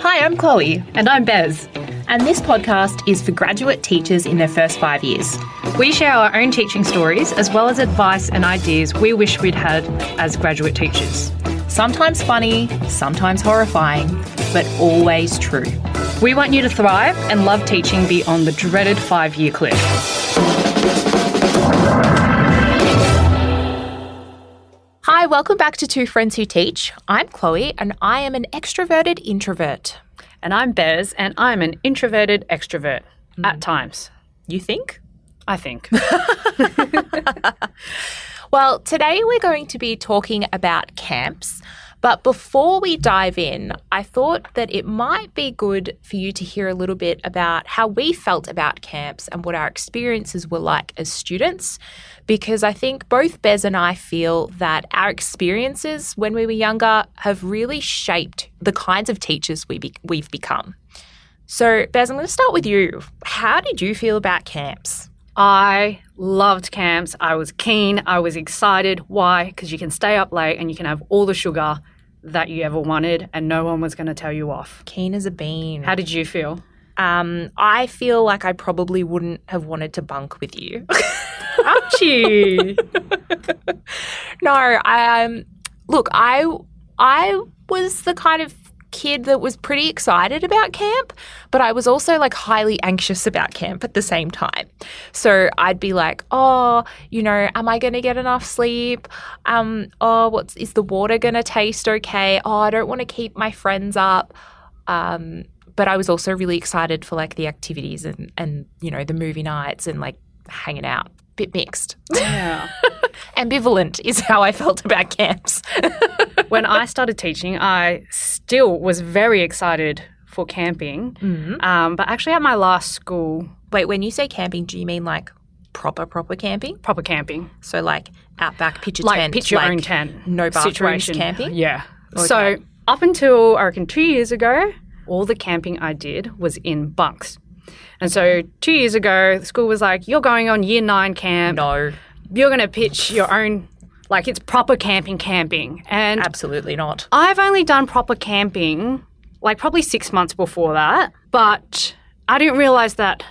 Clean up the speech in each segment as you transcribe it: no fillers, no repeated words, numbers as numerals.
Hi, I'm Chloe. And I'm Bez. And this podcast is for graduate teachers in their first 5 years. We share our own teaching stories as well as advice and ideas we wish we'd had as graduate teachers. Sometimes funny, sometimes horrifying, but always true. We want you to thrive and love teaching beyond the dreaded 5-year cliff. Hi, welcome back to Two Friends Who Teach. I'm Chloe and I am an extroverted introvert. And I'm Bez and I'm an introverted extrovert at times. You think? I think. Well, today we're going to be talking about camps. But before we dive in, I thought that it might be good for you to hear a little bit about how we felt about camps and what our experiences were like as students, because I think both Bez and I feel that our experiences when we were younger have really shaped the kinds of teachers we've become. So, Bez, I'm going to start with you. How did you feel about camps? I loved camps. I was keen. I was excited. Why? Because you can stay up late and you can have all the sugar that you ever wanted and no one was going to tell you off. Keen as a bean. How did you feel? I feel like I probably wouldn't have wanted to bunk with you. Ouchie. No, look, I was the kind of kid that was pretty excited about camp, but I was also like highly anxious about camp at the same time. So I'd be like, am I going to get enough sleep? Is the water going to taste okay? I don't want to keep my friends up. But I was also really excited for like the activities and the movie nights and like hanging out. Bit mixed. Yeah. Ambivalent is how I felt about camps. When I started teaching, I still was very excited for camping. Mm-hmm. But actually at my last school... Wait, when you say camping, do you mean like proper camping? Proper camping. So like outback, pitch your like tent. Pitch your own tent. No bathrooms situation. Camping? Yeah. Okay. So up until, I reckon, 2 years ago, all the camping I did was in bunks. And so 2 years ago, the school was like, you're going on year 9 camp. No. You're going to pitch your own, like it's proper camping. And absolutely not. I've only done proper camping like probably 6 months before that, but I didn't realize that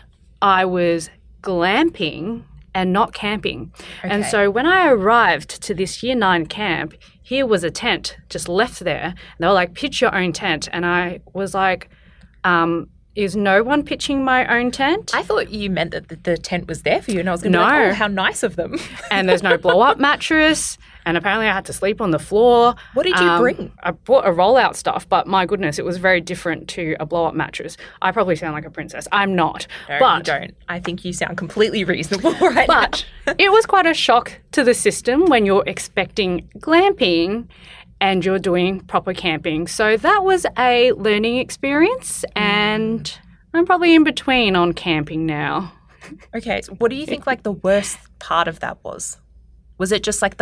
I was glamping and not camping. Okay. And so when I arrived to this year 9 camp, here was a tent just left there. And they were like, pitch your own tent. And I was like, is no one pitching my own tent? I thought you meant that the tent was there for you and I was going to No. be like, oh, how nice of them. And there's no blow-up mattress. And apparently I had to sleep on the floor. What did you bring? I brought a rollout stuff, but my goodness, it was very different to a blow-up mattress. I probably sound like a princess. I'm not. No, but you don't. I think you sound completely reasonable right But now. it was quite a shock to the system when you're expecting glamping and you're doing proper camping. So that was a learning experience and I'm probably in between on camping now. Okay, so what do you think like the worst part of that was? Was it just like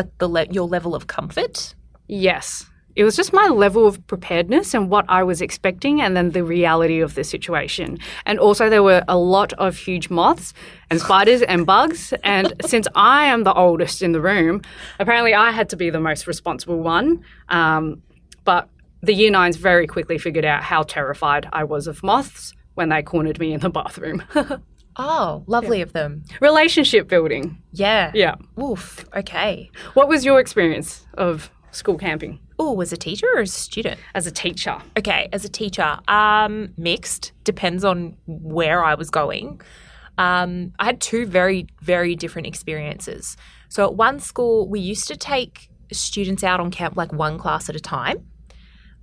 your level of comfort? Yes. It was just my level of preparedness and what I was expecting and then the reality of the situation. And also there were a lot of huge moths and spiders and bugs. And since I am the oldest in the room, apparently I had to be the most responsible one. But the year 9s very quickly figured out how terrified I was of moths when they cornered me in the bathroom. Oh, lovely of them. Relationship building. Yeah. Yeah. Oof. Okay. What was your experience of school camping? Oh, as a teacher or as a student? As a teacher. Okay, as a teacher, mixed. Depends on where I was going. I had 2 very, very different experiences. So at one school, we used to take students out on camp like one class at a time.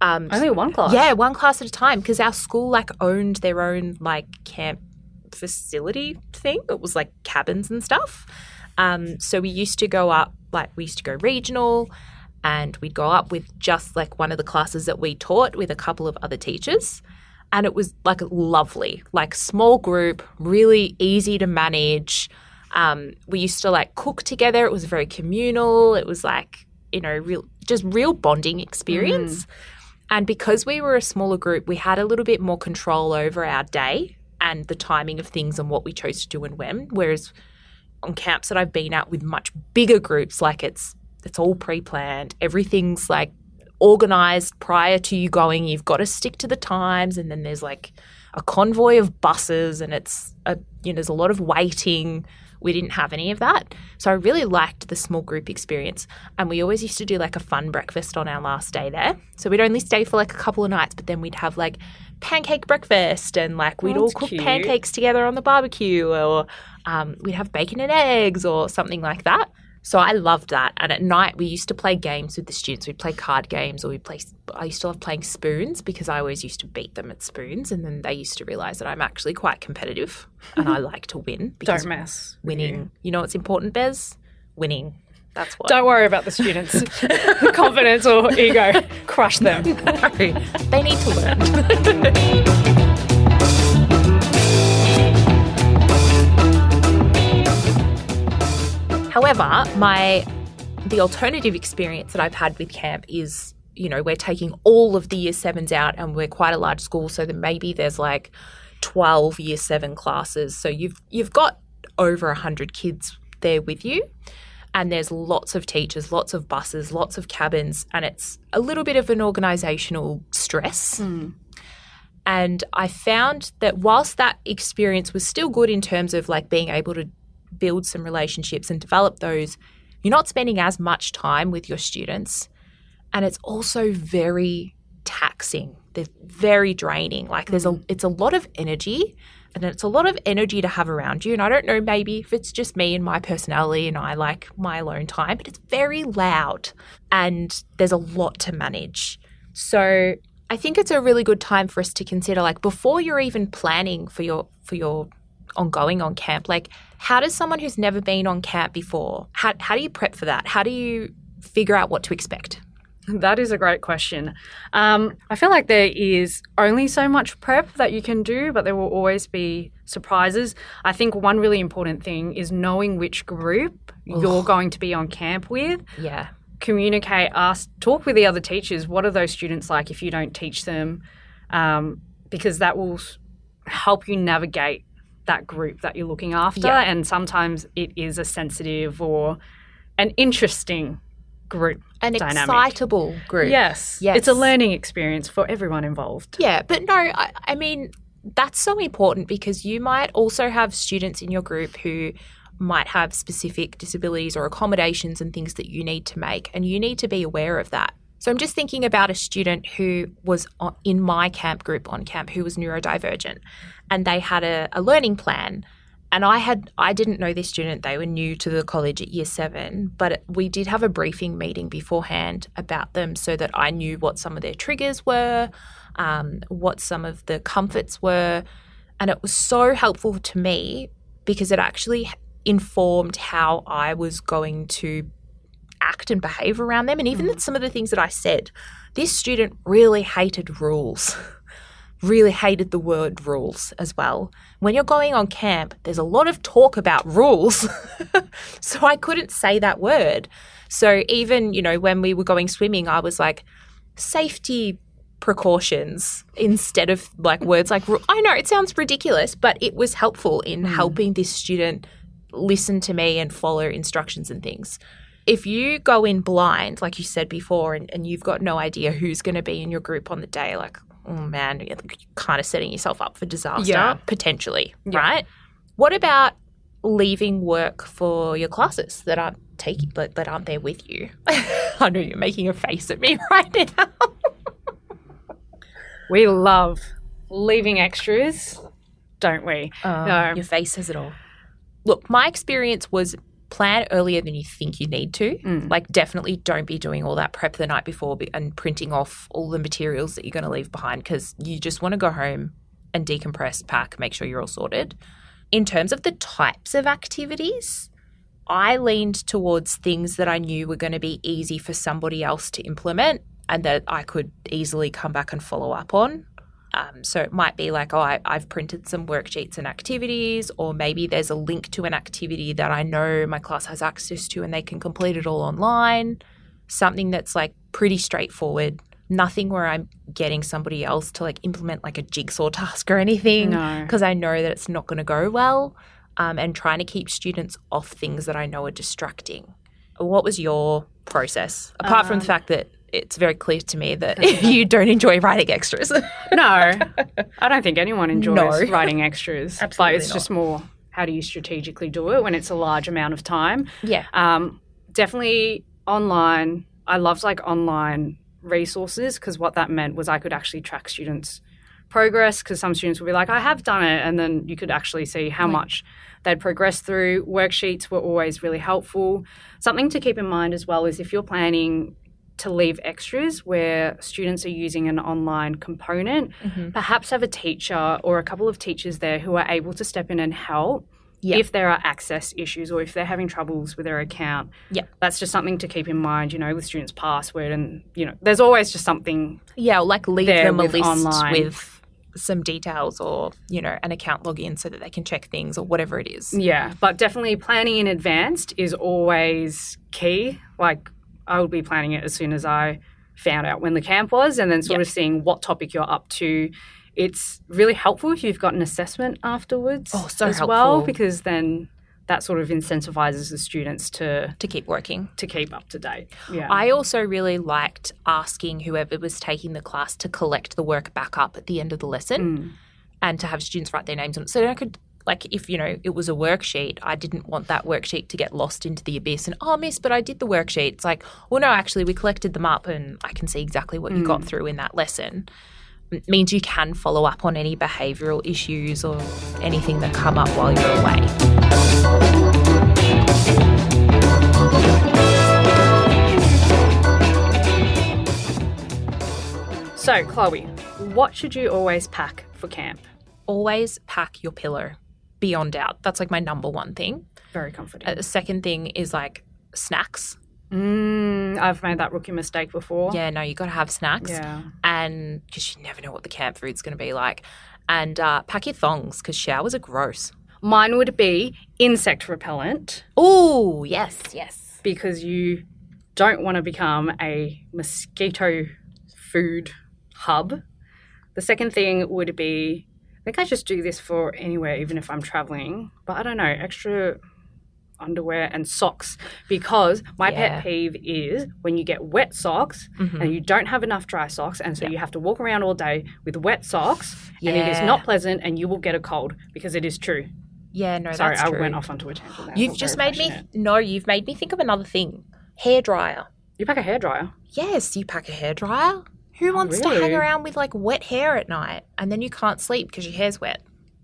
Only one class? Yeah, one class at a time because our school like owned their own like camp facility thing. It was like cabins and stuff. So we used to go up, we used to go regional and we'd go up with just like one of the classes that we taught with a couple of other teachers. And it was like lovely, like small group, really easy to manage. We used to like cook together. It was very communal. It was like, real bonding experience. And because we were a smaller group, we had a little bit more control over our day and the timing of things and what we chose to do and when. Whereas on camps that I've been at with much bigger groups, like it's all pre-planned. Everything's like organised prior to you going. You've got to stick to the times, and then there's like a convoy of buses, and there's a lot of waiting. We didn't have any of that. So I really liked the small group experience. And we always used to do like a fun breakfast on our last day there. So we'd only stay for like a couple of nights, but then we'd have like pancake breakfast, and like we'd all cook pancakes together on the barbecue, or we'd have bacon and eggs or something like that. So I loved that. And at night we used to play games with the students. We'd play card games, or I used to love playing spoons because I always used to beat them at spoons, and then they used to realise that I'm actually quite competitive and I like to win. Because Don't mess. winning. You know what's important, Bez? Winning. That's what. Don't worry about the students' confidence or ego. Crush them. No, they need to learn. However, the alternative experience that I've had with camp is, we're taking all of the year 7s out, and we're quite a large school, so that maybe there's like 12 year 7 classes. So you've got over 100 kids there with you, and there's lots of teachers, lots of buses, lots of cabins, and it's a little bit of an organisational stress. And I found that whilst that experience was still good in terms of like being able to build some relationships and develop those, you're not spending as much time with your students, and it's also very taxing. They're very draining. Like it's a lot of energy, and it's a lot of energy to have around you. And I don't know, maybe if it's just me and my personality and I like my alone time, but it's very loud and there's a lot to manage. So I think it's a really good time for us to consider, like, before you're even planning for your ongoing on camp, like, how does someone who's never been on camp before, how do you prep for that? How do you figure out what to expect? That is a great question. I feel like there is only so much prep that you can do, but there will always be surprises. I think one really important thing is knowing which group you're going to be on camp with. Yeah. Communicate, ask, talk with the other teachers. What are those students like if you don't teach them? Because that will help you navigate that group that you're looking after. Yeah. And sometimes it is a sensitive or an interesting group An dynamic. excitable group. Yes. It's a learning experience for everyone involved. Yeah, but no, I mean, that's so important, because you might also have students in your group who might have specific disabilities or accommodations and things that you need to make, and you need to be aware of that. So I'm just thinking about a student who was in my camp group on camp who was neurodivergent, and they had a learning plan. And I didn't know this student. They were new to the college at year 7, but we did have a briefing meeting beforehand about them so that I knew what some of their triggers were, what some of the comforts were. And it was so helpful to me because it actually informed how I was going to act and behave around them. And even some of the things that I said, this student really hated rules. Really hated the word rules as well. When you're going on camp, there's a lot of talk about rules. So I couldn't say that word. So even, when we were going swimming, I was like, safety precautions instead of like words like I know it sounds ridiculous, but it was helpful in helping this student listen to me and follow instructions and things. If you go in blind, like you said before, and you've got no idea who's going to be in your group on the day, like, oh man, you're kind of setting yourself up for disaster, potentially, right? What about leaving work for your classes that aren't that aren't there with you? I know you're making a face at me right now. We love leaving extras, don't we? No. Your face says it all. Look, my experience was plan earlier than you think you need to. Like, definitely don't be doing all that prep the night before and printing off all the materials that you're going to leave behind, because you just want to go home and decompress, pack, make sure you're all sorted. In terms of the types of activities, I leaned towards things that I knew were going to be easy for somebody else to implement and that I could easily come back and follow up on. So it might be like, I've printed some worksheets and activities, or maybe there's a link to an activity that I know my class has access to and they can complete it all online. Something that's like pretty straightforward. Nothing where I'm getting somebody else to like implement like a jigsaw task or anything, because I know that it's not going to go well, and trying to keep students off things that I know are distracting. What was your process? Apart from the fact that it's very clear to me that you don't enjoy writing extras. No, I don't think anyone enjoys writing extras. Absolutely But it's just more, how do you strategically do it when it's a large amount of time? Yeah. Definitely online. I loved like online resources, because what that meant was I could actually track students' progress, because some students would be like, I have done it, and then you could actually see how much they'd progressed through. Worksheets were always really helpful. Something to keep in mind as well is if you're planning to leave extras where students are using an online component, perhaps have a teacher or a couple of teachers there who are able to step in and help if there are access issues or if they're having troubles with their account. Yeah. That's just something to keep in mind, with students' password, and, there's always just something. Yeah, like leave there them a with list online. with some details or, an account login so that they can check things or whatever it is. Yeah, but definitely planning in advance is always key. Like, I would be planning it as soon as I found out when the camp was, and then sort of seeing what topic you're up to. It's really helpful if you've got an assessment afterwards as helpful. well, because then that sort of incentivizes the students to keep working. to keep up to date. Yeah. I also really liked asking whoever was taking the class to collect the work back up at the end of the lesson and to have students write their names on it. So then I could, like, if, it was a worksheet, I didn't want that worksheet to get lost into the abyss and, oh, miss, but I did the worksheet. It's like, well, no, actually, we collected them up and I can see exactly what you got through in that lesson. It means you can follow up on any behavioural issues or anything that come up while you're away. So, Chloe, what should you always pack for camp? Always pack your pillow, beyond doubt. That's like my number one thing. Very comforting. The second thing is like snacks. I've made that rookie mistake before. Yeah, no, you got to have snacks. Yeah. And because you never know what the camp food's going to be like. And pack your thongs because showers are gross. Mine would be insect repellent. Oh, yes. Because you don't want to become a mosquito food hub. The second thing would be, I think I just do this for anywhere, even if I'm traveling, but I don't know, extra underwear and socks, because my pet peeve is when you get wet socks and you don't have enough dry socks, and so you have to walk around all day with wet socks, and it is not pleasant, and you will get a cold, because it is true. Yeah, no, Sorry, that's true. I went off onto a tangent there. You've made me think of another thing. Hairdryer. You pack a hairdryer? Yes, you pack a hairdryer. Who wants to hang around with like wet hair at night and then you can't sleep because your hair's wet?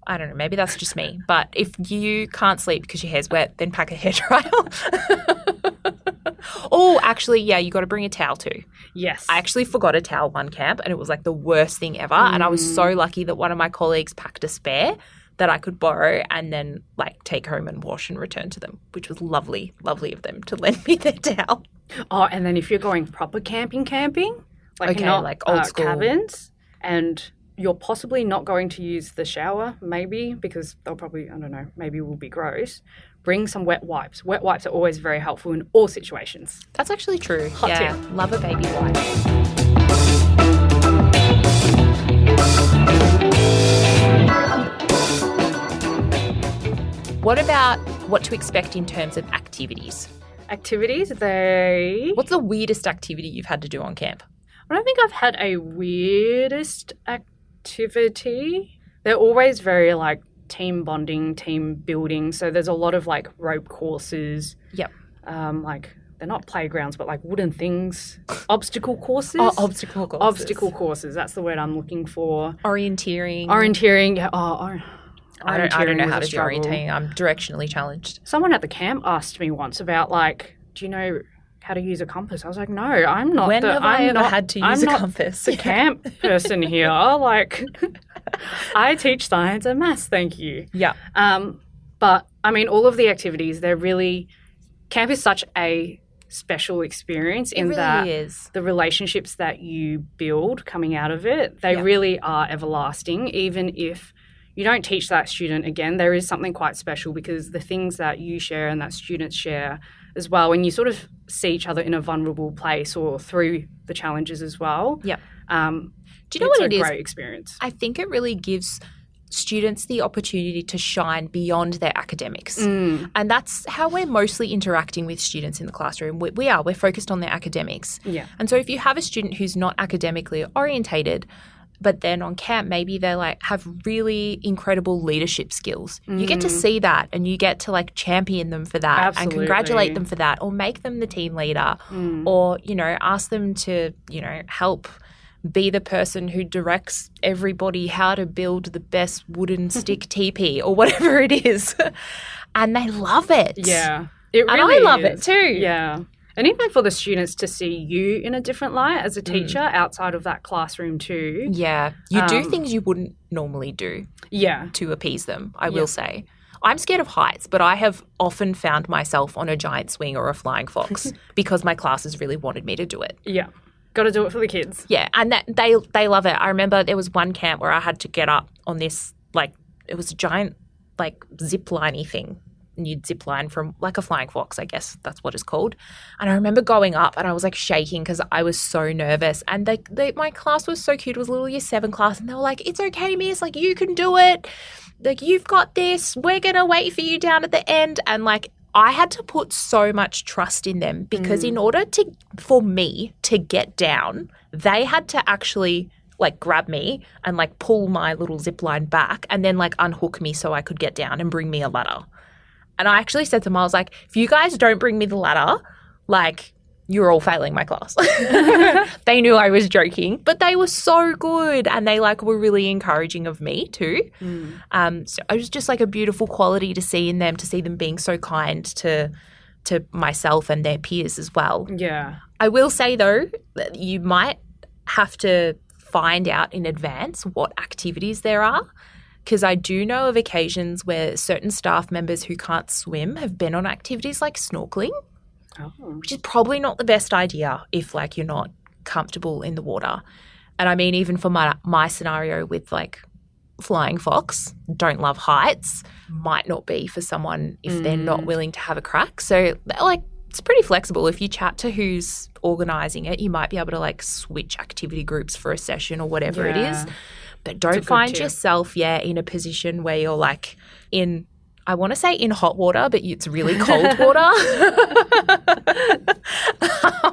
I don't know, maybe that's just me. But if you can't sleep because your hair's wet, then pack a hairdryer. Oh, actually, yeah, you got to bring a towel too. Yes. I actually forgot a towel one camp and it was like the worst thing ever. And I was so lucky that one of my colleagues packed a spare that I could borrow and then like take home and wash and return to them, which was lovely of them to lend me their towel. Oh, and then if you're going proper camping, like like old school cabins, and you're possibly not going to use the shower, maybe, because they'll probably, I don't know, maybe will be gross. Bring some wet wipes. Wet wipes are always very helpful in all situations. That's actually true. Hot tip. Love a baby wipe. What about what to expect in terms of activities? Activities, What's the weirdest activity you've had to do on camp? I don't think I've had a weirdest activity. They're always very like team bonding, team building. So there's a lot of like rope courses. Yep. Like they're not playgrounds, but like wooden things. Obstacle courses. Oh, obstacle courses. Obstacle courses. That's the word I'm looking for. Orienteering. Yeah. I don't know how to do orienteering. I'm directionally challenged. Someone at the camp asked me once about like, do you know how to use a compass? I was like, no, I'm not. When have I ever had to use a compass? The camp person here. Like, I teach science and maths. Thank you. Yeah. But I mean, all of the activities, they're really, camp is such a special experience in that the relationships that you build coming out of it, they really are everlasting. Even if you don't teach that student again, there is something quite special because the things that you share and that students share as well, when you sort of see each other in a vulnerable place or through the challenges as well. Yep. Do you know what it is? It's a great experience. I think it really gives students the opportunity to shine beyond their academics. And that's how we're mostly interacting with students in the classroom. We're focused on their academics. Yeah. And so if you have a student who's not academically orientated, but then on camp, maybe they like have really incredible leadership skills. You get to see that and you get to like champion them for that and congratulate them for that, or make them the team leader, or, you know, ask them to, you know, help be the person who directs everybody how to build the best wooden stick teepee or whatever it is. And they love it. Yeah. It really and I love is. it too. Yeah. And even for the students to see you in a different light as a teacher outside of that classroom too. Yeah. You do things you wouldn't normally do to appease them, I will say. I'm scared of heights, but I have often found myself on a giant swing or a flying fox because my classes really wanted me to do it. Yeah. Got to do it for the kids. Yeah, and that they love it. I remember there was one camp where I had to get up on this, like, it was a giant, like, zip-liney thing. And you'd zip line from, like, a flying fox, I guess that's what it's called. And I remember going up and I was, like, shaking because I was so nervous. And my class was so cute. It was a little year 7 class. And they were like, it's okay, miss. Like, you can do it. Like, you've got this. We're going to wait for you down at the end. And, like, I had to put so much trust in them because in order for me to get down, they had to actually like grab me and like pull my little zip line back and then like unhook me so I could get down and bring me a ladder. And I actually said to them, I was like, if you guys don't bring me the ladder, like you're all failing my class. They knew I was joking, but they were so good and they like were really encouraging of me too. So it was just like a beautiful quality to see in them, to see them being so kind to myself and their peers as well. Yeah. I will say though, that you might have to find out in advance what activities there are, because I do know of occasions where certain staff members who can't swim have been on activities like snorkeling. Which is probably not the best idea if, like, you're not comfortable in the water. And I mean, even for my scenario with, like, flying fox, don't love heights, might not be for someone if they're not willing to have a crack. So, like, it's pretty flexible. If you chat to who's organising it, you might be able to, like, switch activity groups for a session or whatever it is. But don't find yourself, in a position where you're, like, I want to say in hot water, but it's really cold water.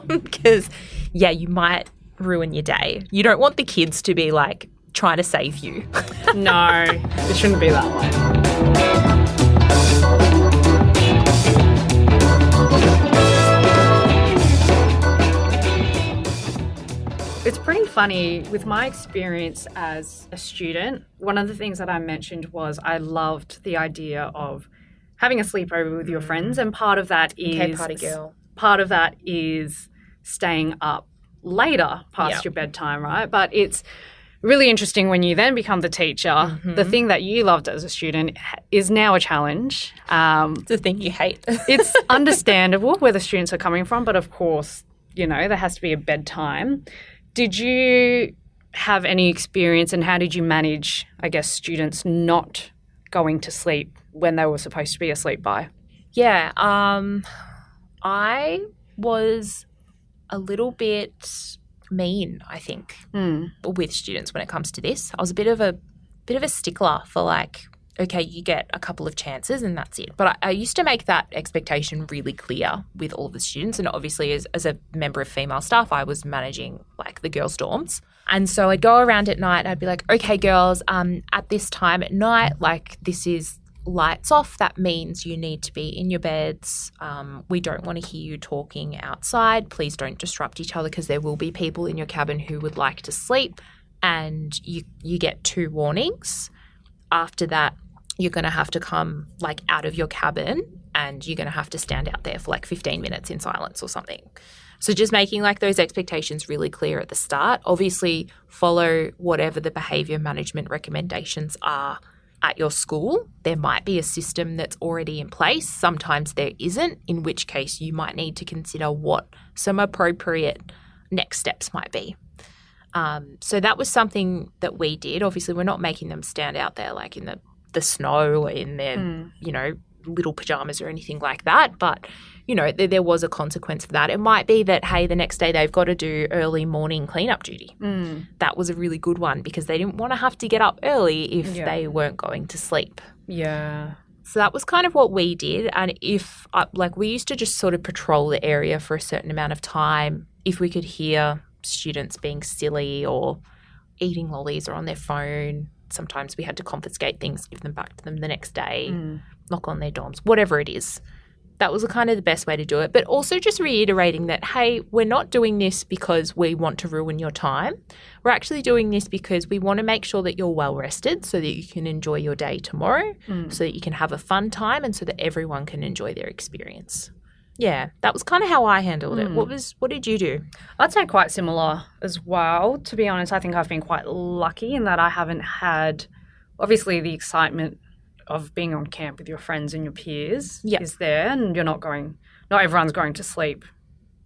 Because, you might ruin your day. You don't want the kids to be, like, trying to save you. No, it shouldn't be that way. It's pretty funny. With my experience as a student, one of the things that I mentioned was I loved the idea of having a sleepover with your friends, and part of that is Okay, party girl. Part of that is staying up later past your bedtime, right? But it's really interesting when you then become the teacher. The thing that you loved as a student is now a challenge. It's a thing you hate. It's understandable where the students are coming from, but of course, you know, there has to be a bedtime. Did you have any experience, and how did you manage, I guess, students not going to sleep when they were supposed to be asleep by? Yeah, I was a little bit mean, I think, with students when it comes to this. I was a bit of a stickler for, like, okay, you get a couple of chances and that's it. But I used to make that expectation really clear with all of the students. And obviously as a member of female staff, I was managing, like, the girls' dorms. And so I'd go around at night and I'd be like, okay, girls, at this time at night, like, this is lights off. That means you need to be in your beds. We don't want to hear you talking outside. Please don't disrupt each other, because there will be people in your cabin who would like to sleep. And you get 2 warnings. After that, you're going to have to come, like, out of your cabin, and you're going to have to stand out there for, like, 15 minutes in silence or something. So just making, like, those expectations really clear at the start. Obviously, follow whatever the behaviour management recommendations are at your school. There might be a system that's already in place. Sometimes there isn't, in which case you might need to consider what some appropriate next steps might be. So that was something that we did. Obviously, we're not making them stand out there, like, in the snow or in their, little pajamas or anything like that. But, there was a consequence for that. It might be that, hey, the next day they've got to do early morning cleanup duty. That was a really good one because they didn't want to have to get up early if they weren't going to sleep. Yeah. So that was kind of what we did. And we used to just sort of patrol the area for a certain amount of time. If we could hear students being silly or eating lollies or on their phone, sometimes we had to confiscate things, give them back to them the next day, knock on their dorms, whatever it is. That was kind of the best way to do it. But also just reiterating that, hey, we're not doing this because we want to ruin your time. We're actually doing this because we want to make sure that you're well rested so that you can enjoy your day tomorrow, so that you can have a fun time and so that everyone can enjoy their experience. Yeah, that was kind of how I handled it. What did you do? I'd say quite similar as well. To be honest, I think I've been quite lucky in that I haven't had, obviously, the excitement of being on camp with your friends and your peers is there, and not everyone's going to sleep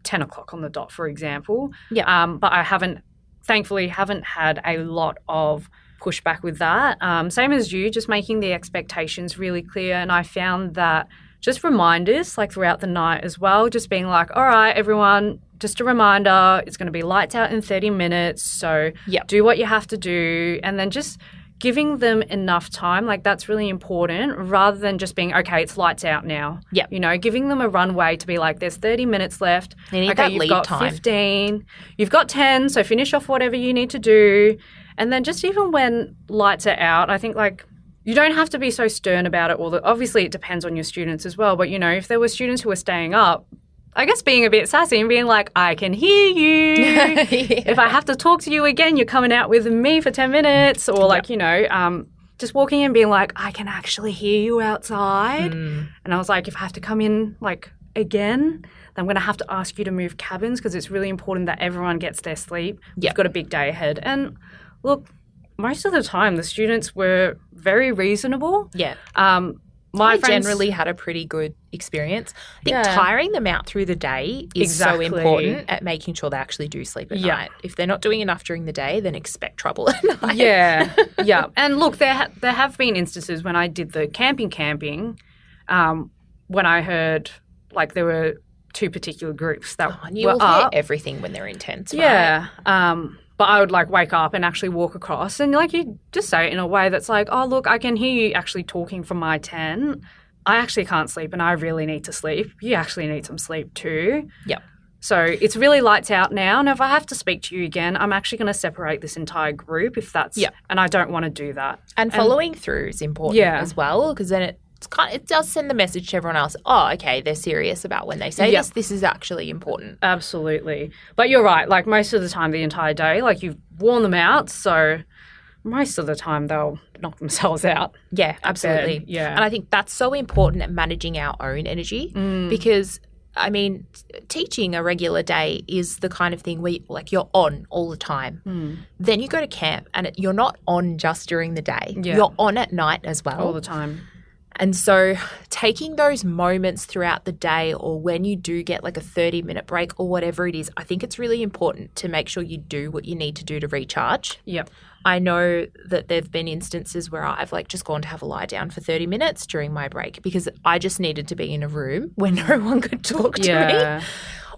10 o'clock on the dot, for example. Yeah. But I thankfully haven't had a lot of pushback with that. Same as you, just making the expectations really clear. And I found that just reminders throughout the night as well, just being like, all right, everyone, just a reminder, it's going to be lights out in 30 minutes. So do what you have to do. And then just giving them enough time, that's really important, rather than just being, okay, it's lights out now. Yeah. Giving them a runway to be like, there's 30 minutes left. They need that you've lead got time. 15, you've got 10, so finish off whatever you need to do. And then just even when lights are out, I think you don't have to be so stern about it. Obviously, it depends on your students as well. But, if there were students who were staying up, I guess being a bit sassy and being like, I can hear you. If I have to talk to you again, you're coming out with me for 10 minutes. Or just walking in and being like, I can actually hear you outside. And I was like, if I have to come in again, then I'm going to have to ask you to move cabins because it's really important that everyone gets their sleep. You've got a big day ahead. And look, most of the time the students were very reasonable. Yeah. My friends generally had a pretty good experience. I think tiring them out through the day is so important at making sure they actually do sleep at night. If they're not doing enough during the day, then expect trouble at night. Yeah, yeah. And look, there have been instances when I did the camping, when I heard there were two particular groups that and you were will up. hear everything when they're intense, right? Yeah. But I would wake up and actually walk across and you just say it in a way that's oh, look, I can hear you actually talking from my tent. I actually can't sleep and I really need to sleep. You actually need some sleep too. Yep. So it's really lights out now. And if I have to speak to you again, I'm actually going to separate this entire group if that's and I don't want to do that. And following through is important as well because then it does send the message to everyone else, oh, okay, they're serious about when they say this. This is actually important. Absolutely. But you're right. Most of the time, the entire day, you've worn them out. So most of the time, they'll knock themselves out. Yeah, absolutely. Yeah. And I think that's so important at managing our own energy because, teaching a regular day is the kind of thing where you're on all the time. Then you go to camp and you're not on just during the day. Yeah. You're on at night as well. All the time. And so taking those moments throughout the day or when you do get a 30-minute break or whatever it is, I think it's really important to make sure you do what you need to do to recharge. Yep. I know that there have been instances where I've just gone to have a lie down for 30 minutes during my break because I just needed to be in a room where no one could talk to me.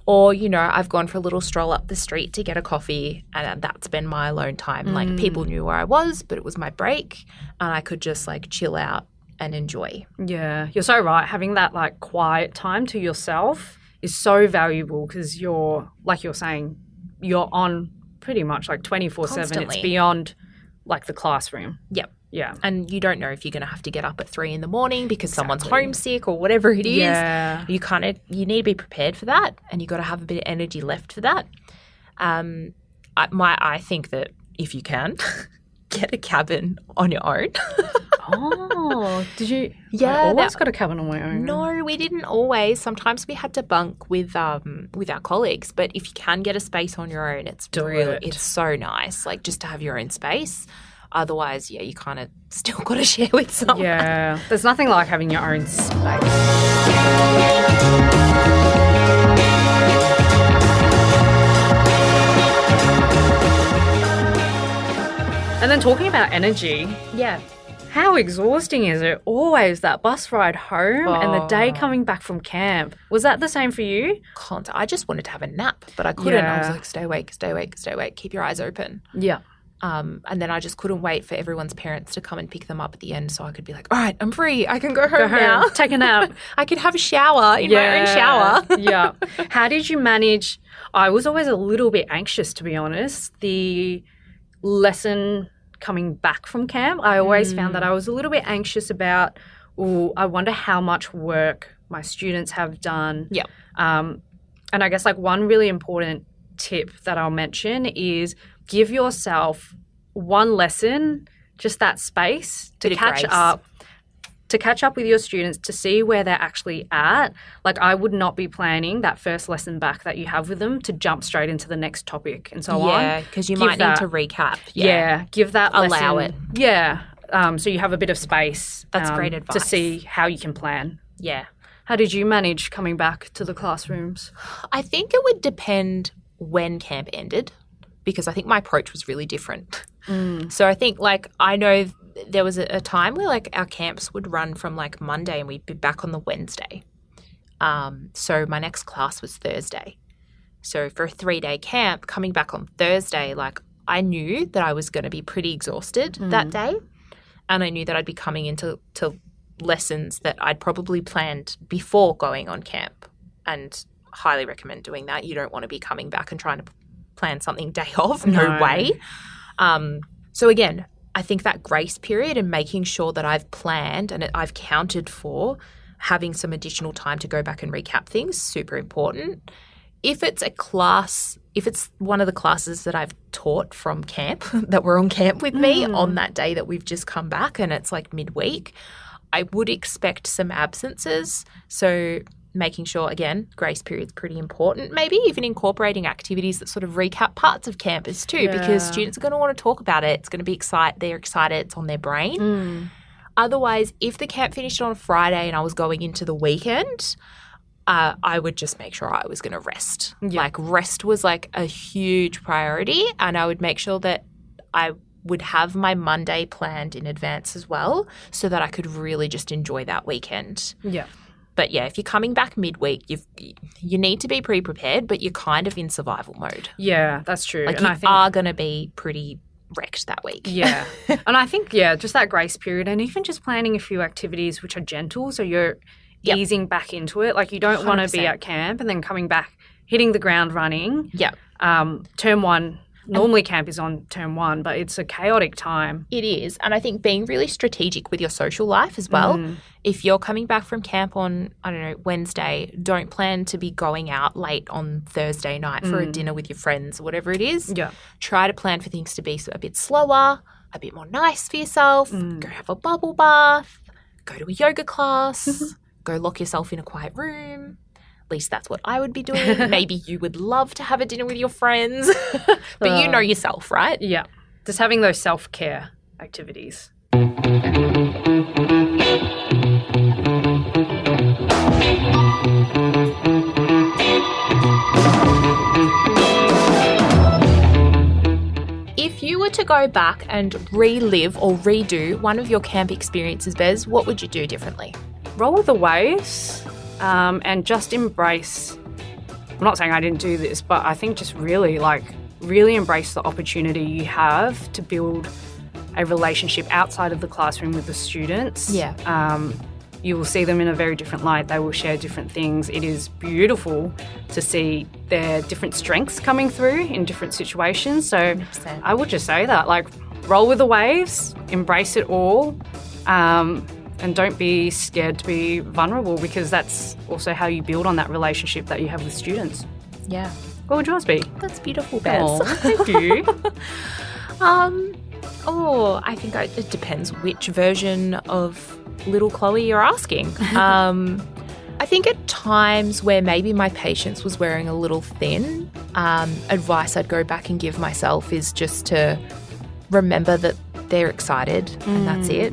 Or, I've gone for a little stroll up the street to get a coffee and that's been my alone time. People knew where I was, but it was my break and I could just chill out and enjoy. Yeah, you're so right. Having that quiet time to yourself is so valuable because you're saying, you're on pretty much 24/7. It's beyond the classroom. Yep. Yeah. And you don't know if you're going to have to get up at 3 a.m. because someone's homesick or whatever it is. Yeah. You need to be prepared for that and you got to have a bit of energy left for that. I think that if you can, get a cabin on your own. Oh, did you? Yeah, I always got a cabin on my own. No, we didn't always. Sometimes we had to bunk with our colleagues. But if you can get a space on your own, it's so nice. Just to have your own space. Otherwise, you kind of still got to share with someone. Yeah, there's nothing like having your own space. And then talking about energy. Yeah. How exhausting is it? Always that bus ride home and the day coming back from camp. Was that the same for you? I just wanted to have a nap, but I couldn't. I was Yeah. like, stay awake, stay awake, stay awake. Keep your eyes open. Yeah. And then I just couldn't wait for everyone's parents to come and pick them up at the end so I could be like, all right, I'm free. I can go home now. Take a nap. I could have a shower in my own shower. Yeah. How did you manage? I was always a little bit anxious, to be honest. The lesson coming back from camp, I always found that I was a little bit anxious about, I wonder how much work my students have done. Yeah. And I guess like one really important tip that I'll mention is give yourself one lesson, just that space to Bit of catch grace. up. To catch up with your students, to see where they're actually at. Like I would not be planning that first lesson back that you have with them to jump straight into the next topic and so on. Yeah, because you Give might that- need to recap. Yeah, give that Allow lesson. Yeah. So you have a bit of space. That's great To advice. see how you can plan. Yeah. How did you manage coming back to the classrooms? I think it would depend when camp ended because I think my approach was really different. So I think like I know there was a time where like our camps would run from like Monday and we'd be back on the Wednesday. So my next class was Thursday. So for a 3-day camp, coming back on Thursday, like I knew that I was going to be pretty exhausted that day. And I knew that I'd be coming into lessons that I'd probably planned before going on camp. And highly recommend doing that. You don't want to be coming back and trying to plan something day off. No way. So again, I think that grace period and making sure that I've planned and I've counted for having some additional time to go back and recap things, super important. If it's a class, if it's one of the classes that I've taught from camp that were on camp with me on that day that we've just come back and it's like midweek, I would expect some absences. So making sure, again, grace period's pretty important. Maybe even incorporating activities that sort of recap parts of campus too, because students are going to want to talk about it. It's going to be they're excited. It's on their brain. Otherwise, if the camp finished on a Friday and I was going into the weekend, I would just make sure I was going to rest. Like rest was like a huge priority, and I would make sure that I would have my Monday planned in advance as well so that I could really just enjoy that weekend. Yeah. But yeah, if you're coming back midweek, you need to be pre-prepared, but you're kind of in survival mode. Yeah, that's true. Like and you I think are going to be pretty wrecked that week. Yeah. And I think, just that grace period and even just planning a few activities which are gentle so you're easing back into it. Like you don't want to be 100%. at camp and then coming back, hitting the ground running. Yeah. Term one, normally camp is on term one, but it's a chaotic time. It is. And I think being really strategic with your social life as well. If you're coming back from camp on, I don't know, Wednesday, don't plan to be going out late on Thursday night for a dinner with your friends or whatever it is. Yeah. Try to plan for things to be a bit slower, a bit more nice for yourself. Go have a bubble bath, go to a yoga class, go lock yourself in a quiet room. At least that's what I would be doing. Maybe you would love to have a dinner with your friends, but you know yourself, right? Yeah. Just having those self-care activities. If you were to go back and relive or redo one of your camp experiences, Bez, what would you do differently? Roll with the waves and just embrace. I'm not saying I didn't do this, but I think just really embrace the opportunity you have to build a relationship outside of the classroom with the students. Yeah. You will see them in a very different light. They will share different things. It is beautiful to see their different strengths coming through in different situations. So 100%. I would just say that, like, roll with the waves, embrace it all, and don't be scared to be vulnerable, because that's also how you build on that relationship that you have with students. Yeah. What would yours be? That's beautiful, Bez. Oh, thank you. I think it depends which version of little Chloe you're asking. I think at times where maybe my patience was wearing a little thin, advice I'd go back and give myself is just to remember that they're excited and that's it.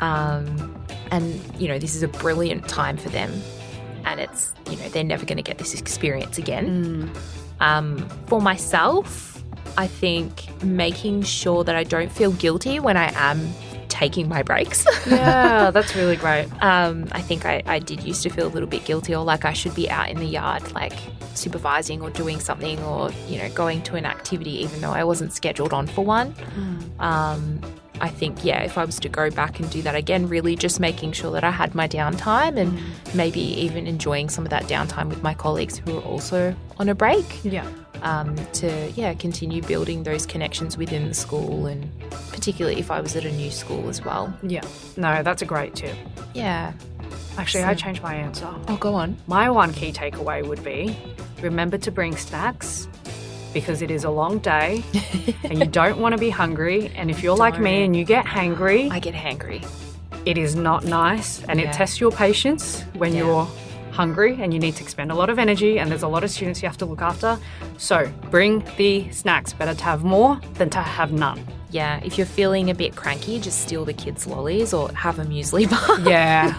And, this is a brilliant time for them. And it's, they're never going to get this experience again. For myself, I think making sure that I don't feel guilty when I am taking my breaks. Yeah, that's really great. I think I did used to feel a little bit guilty, or like I should be out in the yard, like supervising or doing something, or, you know, going to an activity even though I wasn't scheduled on for one. I think, yeah, if I was to go back and do that again, really just making sure that I had my downtime and maybe even enjoying some of that downtime with my colleagues who are also on a break. Yeah. To continue building those connections within the school, and particularly if I was at a new school as well. Yeah. No, that's a great tip. Yeah. Actually, I changed my answer. Oh, go on. My one key takeaway would be remember to bring snacks, because it is a long day and you don't want to be hungry. And if you're like me and you get hangry, I get hangry. It is not nice, and it tests your patience when you're hungry and you need to expend a lot of energy, and there's a lot of students you have to look after. So bring the snacks. Better to have more than to have none. Yeah, if you're feeling a bit cranky, just steal the kids' lollies or have a muesli bar. Yeah,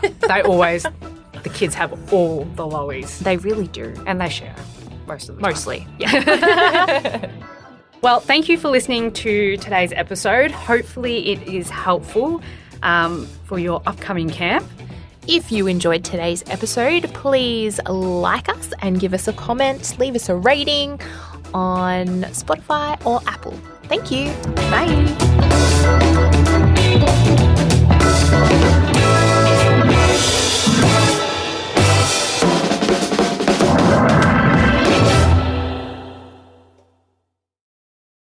the kids have all the lollies. They really do. And they share most of the time. Mostly, yeah. Well, thank you for listening to today's episode. Hopefully it is helpful for your upcoming camp. If you enjoyed today's episode, please like us and give us a comment, leave us a rating on Spotify or Apple. Thank you. Bye.